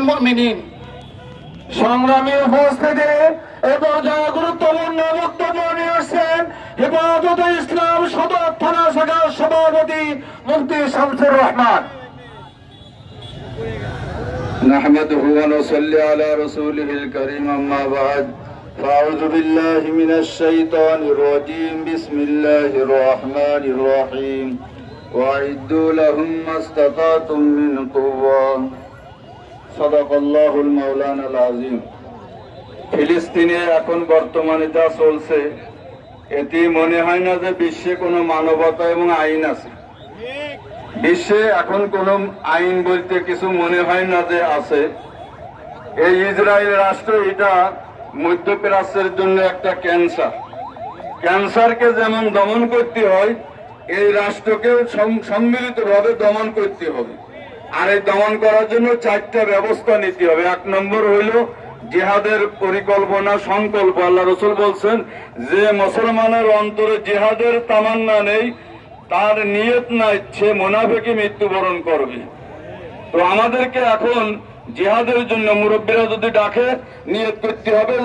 মুমিনিন সংগ্রামী উপস্থিতি এবং যারা গুরুত্বপূর্ণ বক্তব্য নিয়ে আসছেন হেফাজত ইসলাম সদর থানা শাখার সভাপতি মুফতি শামসুর রহমান। نحمده ونصلي على رسوله الكريم أما بعد فأعوذ بالله من الشيطان الرجيم بسم الله الرحمن الرحيم وأعدوا لهم ما استطعتم من قوة صدق الله المولانا العظيم। ফিলিস্তিনে এখন বর্তমানে যা চলছে এতে মনে হয় না যে বিশ্বে কোনো মানবতা এবং আইন আছে। বিশ্বে এখন কোন আইন বলতে কিছু মনে হয় না যে আছে। এই ইসরায়েল রাষ্ট্র এটা মধ্যপ্রাচ্যের জন্য একটা ক্যান্সারকে যেমন দমন করতে হয় এই রাষ্ট্রকেও সম্মিলিতভাবে দমন করতে হবে। আর এই দমন করার জন্য 4টা ব্যবস্থা নিতে হবে। 1 নম্বর হইল জিহাদের পরিকল্পনা সংকল্প। আল্লাহ রাসূল বলছেন যে মুসলমানের অন্তরে জিহাদের তামান্না নেই তার নিয়ত নাই সে মুনাফিকে মৃত্যুবরণ করবে। তো আমাদেরকে এখন জিহাদের জন্য মুরব্বীরা যদি ডাকে নিয়ত করতে হবে।